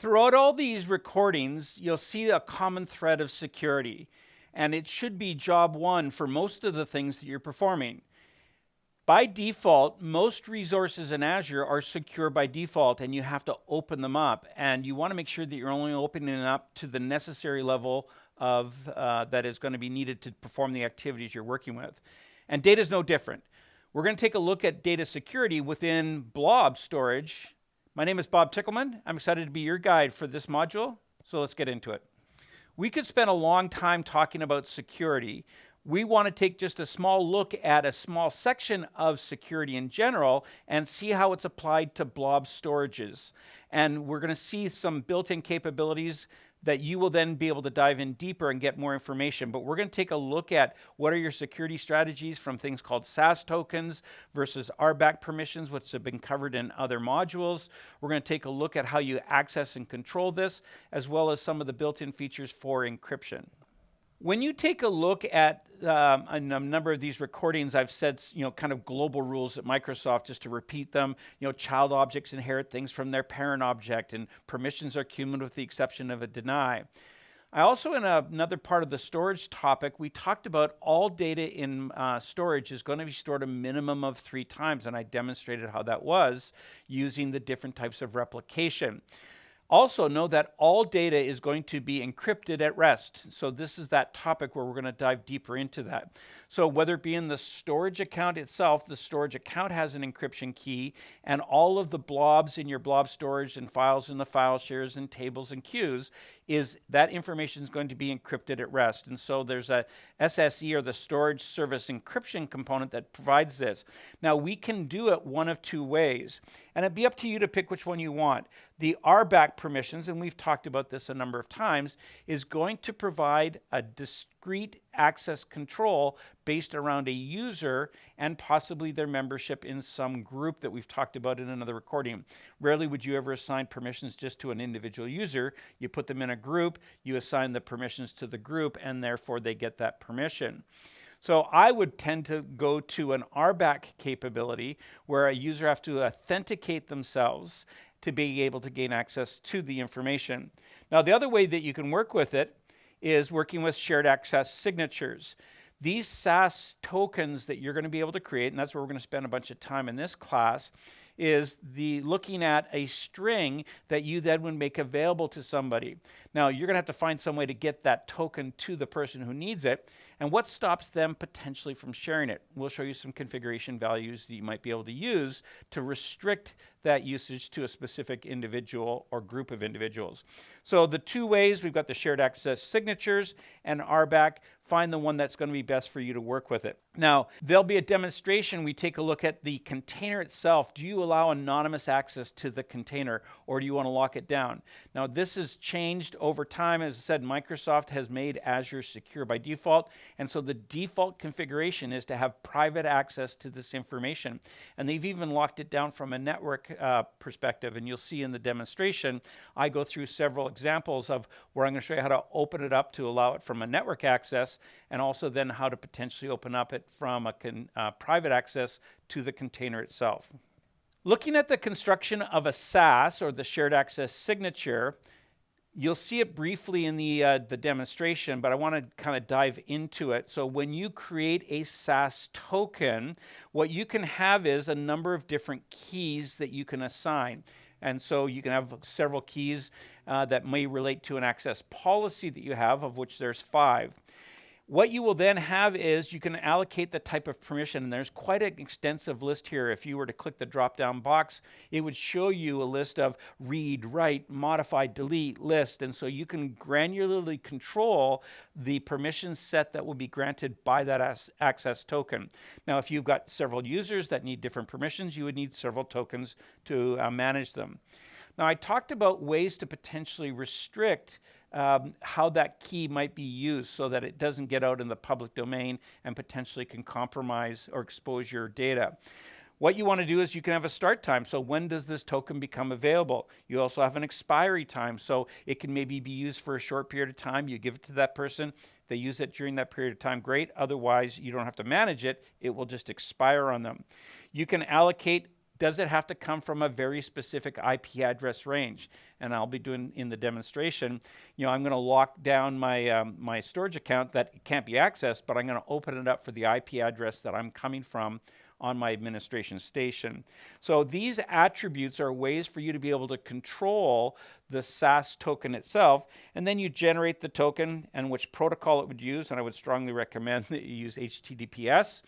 Throughout all these recordings, you'll see a common thread of security, and it should be job one for most of the things that you're performing. By default, most resources in Azure are secure by default, and you have to open them up. And you want to make sure that you're only opening it up to the necessary level of that is going to be needed to perform the activities you're working with. And data is no different. We're going to take a look at data security within blob storage. My name is Bob Tickleman. I'm excited to be your guide for this module, so let's get into it. We could spend a long time talking about security. We want to take just a small look at a small section of security in general and see how it's applied to blob storages. And we're going to see some built-in capabilities that you will then be able to dive in deeper and get more information. But we're going to take a look at what are your security strategies from things called SAS tokens versus RBAC permissions, which have been covered in other modules. We're going to take a look at how you access and control this, as well as some of the built-in features for encryption. When you take a look at a number of these recordings, I've said, kind of global rules at Microsoft, just to repeat them. Child objects inherit things from their parent object, and permissions are cumulative with the exception of a deny. I also, in another part of the storage topic, we talked about all data in storage is going to be stored a minimum of 3 times, and I demonstrated how that was using the different types of replication. Also know that all data is going to be encrypted at rest. So this is that topic where we're going to dive deeper into that. So whether it be in the storage account itself, the storage account has an encryption key, and all of the blobs in your blob storage and files in the file shares and tables and queues, is that information is going to be encrypted at rest. And so there's a SSE, or the storage service encryption component, that provides this. Now we can do it one of 2 ways, and it'd be up to you to pick which one you want. The RBAC permissions, and we've talked about this a number of times, is going to provide a discrete access control based around a user and possibly their membership in some group that we've talked about in another recording. Rarely would you ever assign permissions just to an individual user. You put them in a group, you assign the permissions to the group, and therefore they get that permission. So I would tend to go to an RBAC capability where a user has to authenticate themselves to be able to gain access to the information. Now, the other way that you can work with it is working with shared access signatures. These SAS tokens that you're going to be able to create, and that's where we're going to spend a bunch of time in this class, is looking at a string that you then would make available to somebody. Now, you're going to have to find some way to get that token to the person who needs it, and what stops them potentially from sharing it. We'll show you some configuration values that you might be able to use to restrict that usage to a specific individual or group of individuals. So the 2 ways, we've got the shared access signatures and RBAC. Find the one that's going to be best for you to work with it. Now, there'll be a demonstration. We take a look at the container itself. Do you allow anonymous access to the container, or do you want to lock it down? Now, this has changed over time. As I said, Microsoft has made Azure secure by default, and so the default configuration is to have private access to this information. And they've even locked it down from a network perspective, and you'll see in the demonstration, I go through several examples of where I'm going to show you how to open it up to allow it from a network access, and also then how to potentially open up it from a private access to the container itself. Looking at the construction of a SAS, or the shared access signature, you'll see it briefly in the demonstration, but I want to kind of dive into it. So when you create a SAS token, what you can have is a number of different keys that you can assign. And so you can have several keys that may relate to an access policy that you have, of which there's 5. What you will then have is you can allocate the type of permission, and there's quite an extensive list here. If you were to click the drop-down box, it would show you a list of read, write, modify, delete, list, and so you can granularly control the permission set that will be granted by that access token. Now, if you've got several users that need different permissions, you would need several tokens to manage them. Now, I talked about ways to potentially restrict how that key might be used so that it doesn't get out in the public domain and potentially can compromise or expose your data. What you want to do is you can have a start time. So when does this token become available? You also have an expiry time. So it can maybe be used for a short period of time. You give it to that person. If they use it during that period of time, great. Otherwise, you don't have to manage it. It will just expire on them. You can allocate does it have to come from a very specific IP address range? And I'll be doing in the demonstration, I'm going to lock down my, my storage account that can't be accessed, but I'm going to open it up for the IP address that I'm coming from on my administration station. So these attributes are ways for you to be able to control the SAS token itself, and then you generate the token and which protocol it would use, and I would strongly recommend that you use HTTPS.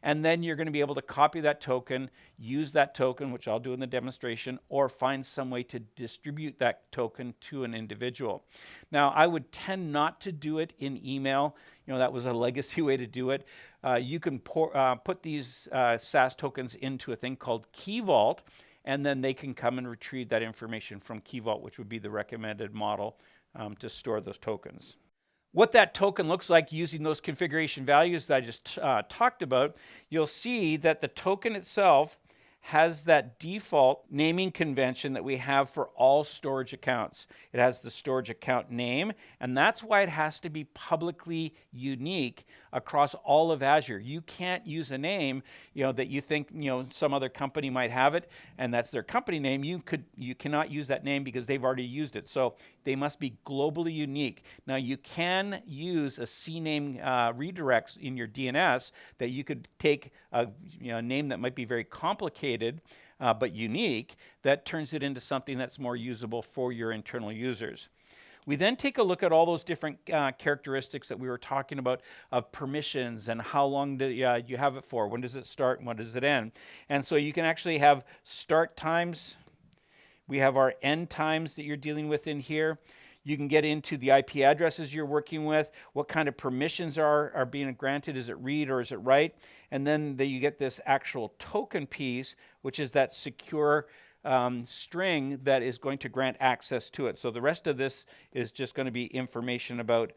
And then you're going to be able to copy that token, use that token, which I'll do in the demonstration, or find some way to distribute that token to an individual. Now, I would tend not to do it in email. That was a legacy way to do it. You can put these SAS tokens into a thing called Key Vault, and then they can come and retrieve that information from Key Vault, which would be the recommended model to store those tokens. What that token looks like using those configuration values that I just talked about, you'll see that the token itself has that default naming convention that we have for all storage accounts. It has the storage account name, and that's why it has to be publicly unique across all of Azure. You can't use a name, that you think, some other company might have it, and that's their company name. You cannot use that name because they've already used it. So they must be globally unique. Now you can use a CNAME redirects in your DNS that you could take a name that might be very complicated but unique, that turns it into something that's more usable for your internal users. We then take a look at all those different characteristics that we were talking about of permissions and how long do you have it for, when does it start and when does it end. And so you can actually have start times. We have our end times that you're dealing with in here. You can get into the IP addresses you're working with, what kind of permissions are being granted, is it read or is it write? And then you get this actual token piece, which is that secure string that is going to grant access to it. So the rest of this is just going to be information about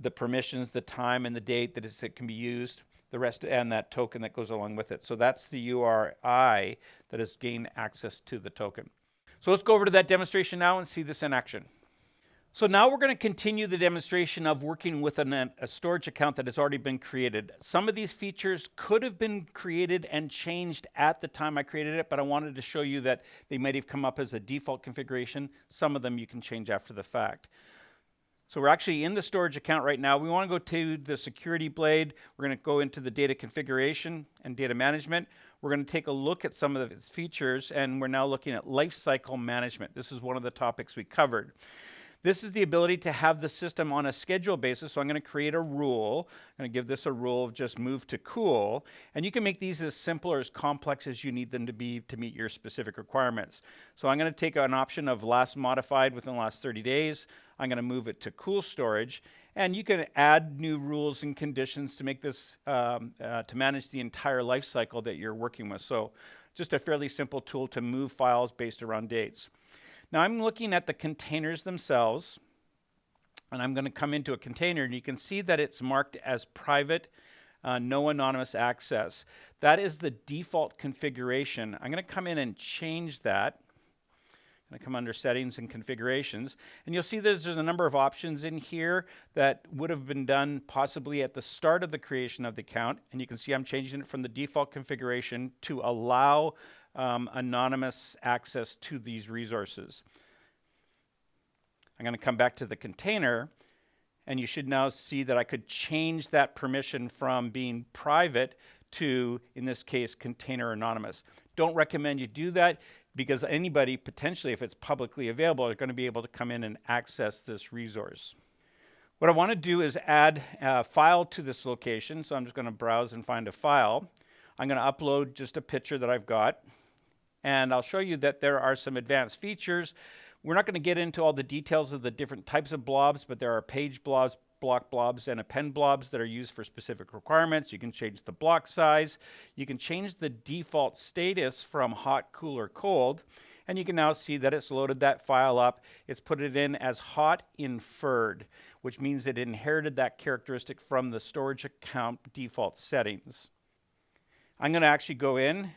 the permissions, the time and the date that it can be used, the rest, and that token that goes along with it. So that's the URI that has gained access to the token. So let's go over to that demonstration now and see this in action. So now we're going to continue the demonstration of working with a storage account that has already been created. Some of these features could have been created and changed at the time I created it, but I wanted to show you that they might have come up as a default configuration. Some of them you can change after the fact. So we're actually in the storage account right now. We want to go to the security blade. We're going to go into the data configuration and data management. We're going to take a look at some of its features, and we're now looking at lifecycle management. This is one of the topics we covered. This is the ability to have the system on a schedule basis. So I'm going to create a rule. I'm going to give this a rule of just move to cool. And you can make these as simple or as complex as you need them to be to meet your specific requirements. So I'm going to take an option of last modified within the last 30 days. I'm going to move it to cool storage. And you can add new rules and conditions to make this, to manage the entire life cycle that you're working with. So just a fairly simple tool to move files based around dates. Now I'm looking at the containers themselves, and I'm going to come into a container, and you can see that it's marked as private, no anonymous access. That is the default configuration. I'm going to come in and change that. I'm going to come under settings and configurations, and you'll see there's a number of options in here that would have been done possibly at the start of the creation of the account, and you can see I'm changing it from the default configuration to allow anonymous access to these resources. I'm going to come back to the container, and you should now see that I could change that permission from being private to, in this case, container anonymous. Don't recommend you do that because anybody, potentially, if it's publicly available, are going to be able to come in and access this resource. What I want to do is add a file to this location, so I'm just going to browse and find a file. I'm going to upload just a picture that I've got. And I'll show you that there are some advanced features. We're not going to get into all the details of the different types of blobs, but there are page blobs, block blobs, and append blobs that are used for specific requirements. You can change the block size. You can change the default status from hot, cool, or cold. And you can now see that it's loaded that file up. It's put it in as hot inferred, which means it inherited that characteristic from the storage account default settings. I'm going to actually go in.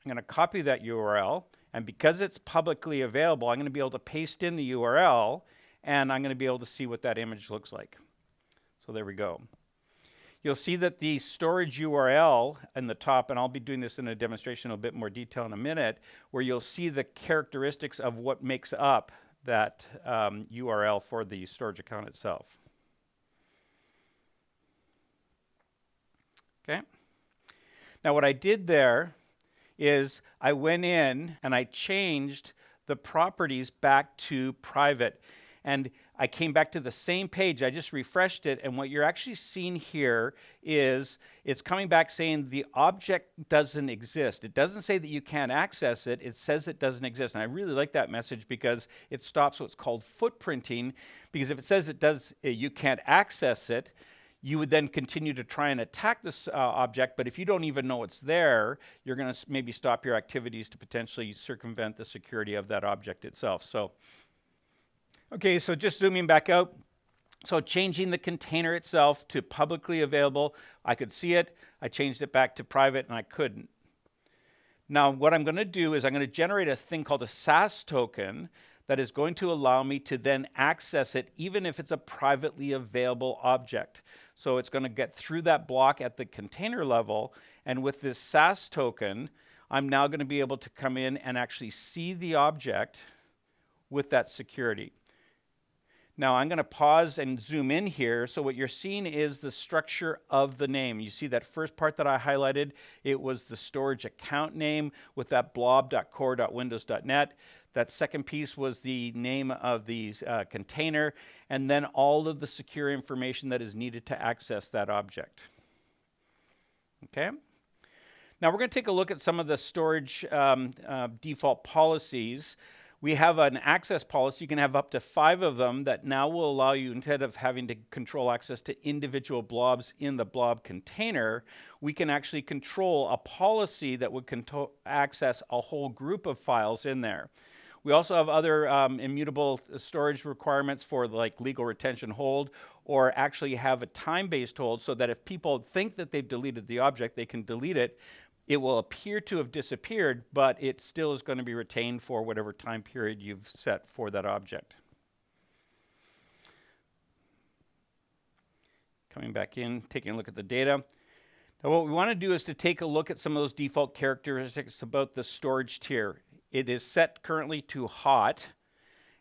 I'm going to copy that URL, and because it's publicly available, I'm going to be able to paste in the URL, and I'm going to be able to see what that image looks like. So there we go. you'll see that the storage URL in the top, and I'll be doing this in a demonstration in a bit more detail in a minute, where you'll see the characteristics of what makes up that URL for the storage account itself. Okay. Now what I did there is I went in and I changed the properties back to private. And I came back to the same page. I just refreshed it. And what you're actually seeing here is it's coming back saying the object doesn't exist. It doesn't say that you can't access it. It says it doesn't exist. And I really like that message because it stops what's called footprinting. Because if it says you can't access it, you would then continue to try and attack this object, but if you don't even know it's there, you're going to maybe stop your activities to potentially circumvent the security of that object itself. So, okay, so just zooming back out. So changing the container itself to publicly available, I could see it. I changed it back to private, and I couldn't. Now, what I'm going to do is I'm going to generate a thing called a SAS token that is going to allow me to then access it even if it's a privately available object. So it's going to get through that block at the container level, and with this SAS token, I'm now going to be able to come in and actually see the object with that security. Now I'm going to pause and zoom in here. So what you're seeing is the structure of the name. You see that first part that I highlighted, it was the storage account name with that blob.core.windows.net. That second piece was the name of the container, and then all of the secure information that is needed to access that object. Okay? Now we're going to take a look at some of the storage default policies. We have an access policy. You can have up to 5 of them that now will allow you, instead of having to control access to individual blobs in the blob container, we can actually control a policy that would access a whole group of files in there. We also have other immutable storage requirements for like legal retention hold, or actually have a time-based hold so that if people think that they've deleted the object, they can delete it. It will appear to have disappeared, but it still is going to be retained for whatever time period you've set for that object. Coming back in, taking a look at the data. Now what we want to do is to take a look at some of those default characteristics about the storage tier. It is set currently to hot,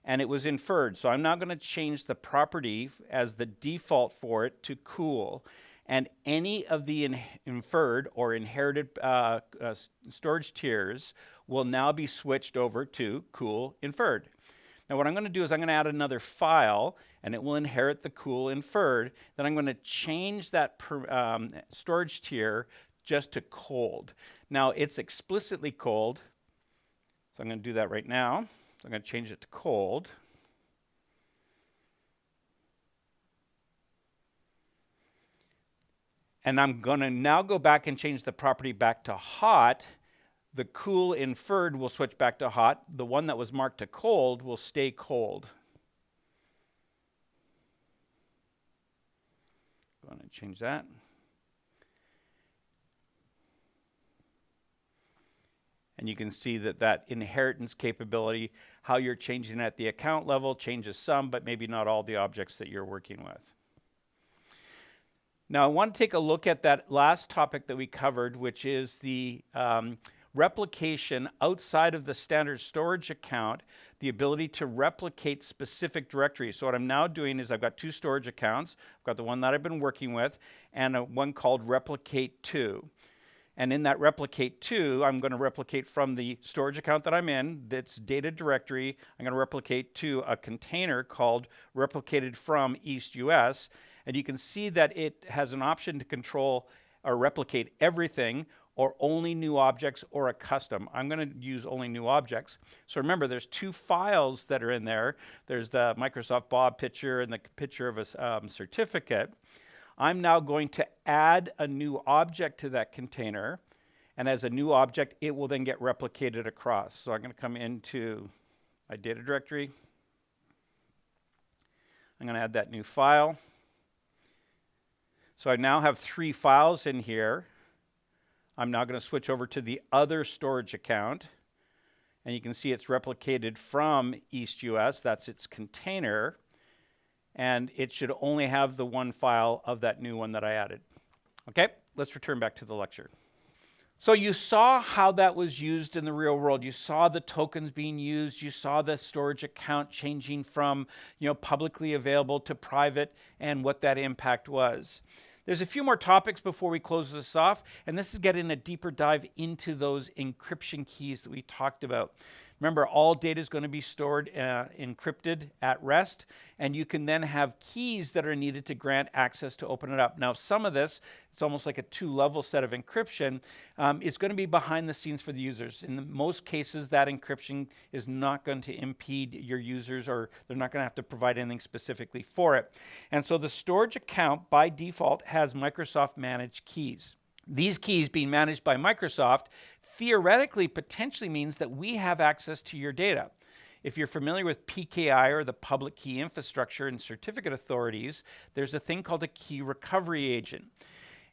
and it was inferred. So I'm now going to change the property as the default for it to cool. And any of the inferred or inherited storage tiers will now be switched over to cool inferred. Now what I'm going to do is I'm going to add another file, and it will inherit the cool inferred. Then I'm going to change that storage tier just to cold. Now it's explicitly cold. So I'm going to do that right now. So I'm going to change it to cold. And I'm going to now go back and change the property back to hot. The cool inferred will switch back to hot. The one that was marked to cold will stay cold. I'm going to change that. And you can see that that inheritance capability, how you're changing at the account level, changes some, but maybe not all the objects that you're working with. Now I want to take a look at that last topic that we covered, which is the replication outside of the standard storage account, the ability to replicate specific directories. So what I'm now doing is I've got 2 storage accounts. I've got the one that I've been working with and one called replicate2. And in that replicate2, I'm going to replicate from the storage account that I'm in, that's data directory. I'm going to replicate to a container called replicated from East US. And you can see that it has an option to control or replicate everything, or only new objects, or a custom. I'm going to use only new objects. So remember, there's 2 files that are in there. There's the Microsoft Bob picture and the picture of a certificate. I'm now going to add a new object to that container, and as a new object, it will then get replicated across. So I'm going to come into my data directory. I'm going to add that new file. So I now have 3 files in here. I'm now going to switch over to the other storage account, and you can see it's replicated from East US. That's its container. And it should only have the 1 file of that new one that I added. Okay, let's return back to the lecture. So you saw how that was used in the real world. You saw the tokens being used. You saw the storage account changing from, publicly available to private, and what that impact was. There's a few more topics before we close this off, and this is getting a deeper dive into those encryption keys that we talked about. Remember, all data is going to be stored encrypted at rest, and you can then have keys that are needed to grant access to open it up. Now, some of this, it's almost like a two-level set of encryption, is going to be behind the scenes for the users. In most cases, that encryption is not going to impede your users, or they're not going to have to provide anything specifically for it. And so the storage account, by default, has Microsoft managed keys. These keys being managed by Microsoft theoretically potentially means that we have access to your data. If you're familiar with PKI, or the public key infrastructure and certificate authorities, there's a thing called a key recovery agent.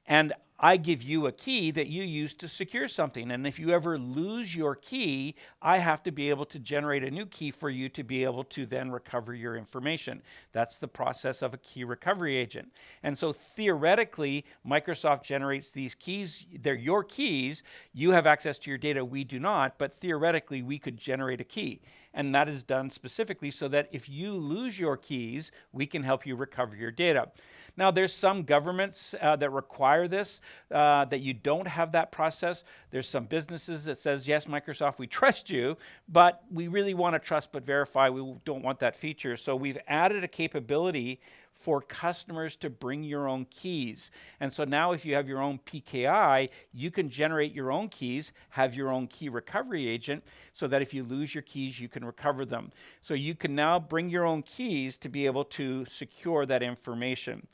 And I give you a key that you use to secure something. And if you ever lose your key, I have to be able to generate a new key for you to be able to then recover your information. That's the process of a key recovery agent. And so theoretically, Microsoft generates these keys. They're your keys. You have access to your data. We do not. But theoretically, we could generate a key. And that is done specifically so that if you lose your keys, we can help you recover your data. Now, there's some governments that require this, that you don't have that process. There's some businesses that says, yes, Microsoft, we trust you, but we really want to trust but verify. We don't want that feature. So we've added a capability for customers to bring your own keys. And so now if you have your own PKI, you can generate your own keys, have your own key recovery agent, so that if you lose your keys, you can recover them. So you can now bring your own keys to be able to secure that information.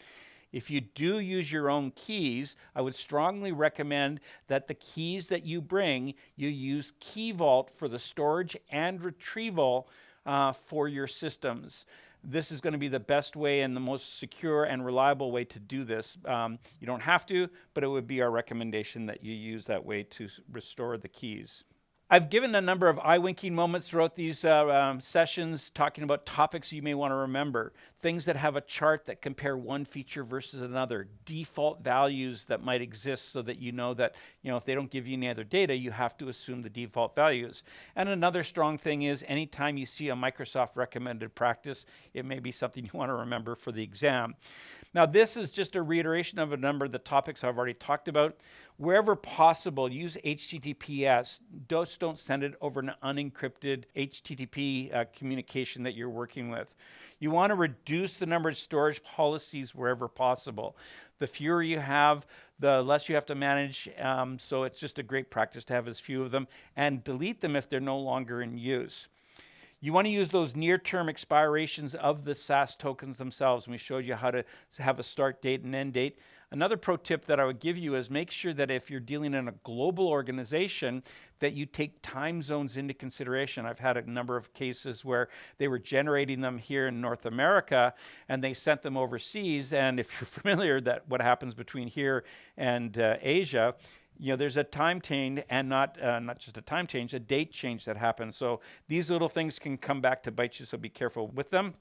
If you do use your own keys, I would strongly recommend that the keys that you bring, you use Key Vault for the storage and retrieval for your systems. This is going to be the best way and the most secure and reliable way to do this. You don't have to, but it would be our recommendation that you use that way to restore the keys. I've given a number of eye-winking moments throughout these sessions talking about topics you may want to remember, things that have a chart that compare one feature versus another, default values that might exist so that you know that if they don't give you any other data, you have to assume the default values. And another strong thing is anytime you see a Microsoft recommended practice, it may be something you want to remember for the exam. Now, this is just a reiteration of a number of the topics I've already talked about. Wherever possible, use HTTPS. Just don't send it over an unencrypted HTTP communication that you're working with. You want to reduce the number of storage policies wherever possible. The fewer you have, the less you have to manage. So it's just a great practice to have as few of them, and delete them if they're no longer in use. You want to use those near-term expirations of the SAS tokens themselves, and we showed you how to have a start date and end date. Another pro tip that I would give you is make sure that if you're dealing in a global organization, that you take time zones into consideration. I've had a number of cases where they were generating them here in North America, and they sent them overseas. And if you're familiar that what happens between here and Asia, there's a time change, and not just a time change, a date change that happens. So these little things can come back to bite you, so be careful with them.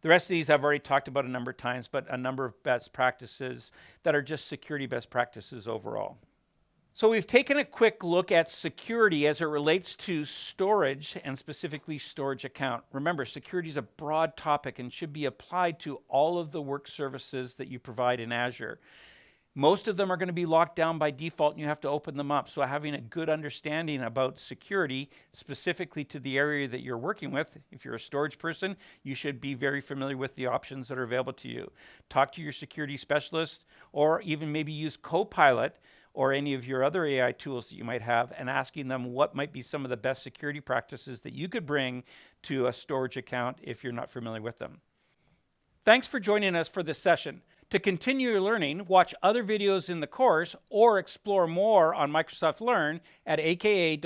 The rest of these I've already talked about a number of times, but a number of best practices that are just security best practices overall. So we've taken a quick look at security as it relates to storage, and specifically storage account. Remember, security is a broad topic and should be applied to all of the work services that you provide in Azure. Most of them are going to be locked down by default, and you have to open them up. So having a good understanding about security, specifically to the area that you're working with, if you're a storage person, you should be very familiar with the options that are available to you. Talk to your security specialist, or even maybe use Copilot or any of your other AI tools that you might have, and asking them what might be some of the best security practices that you could bring to a storage account if you're not familiar with them. Thanks for joining us for this session. To continue your learning, watch other videos in the course or explore more on Microsoft Learn at aka.ms/learn.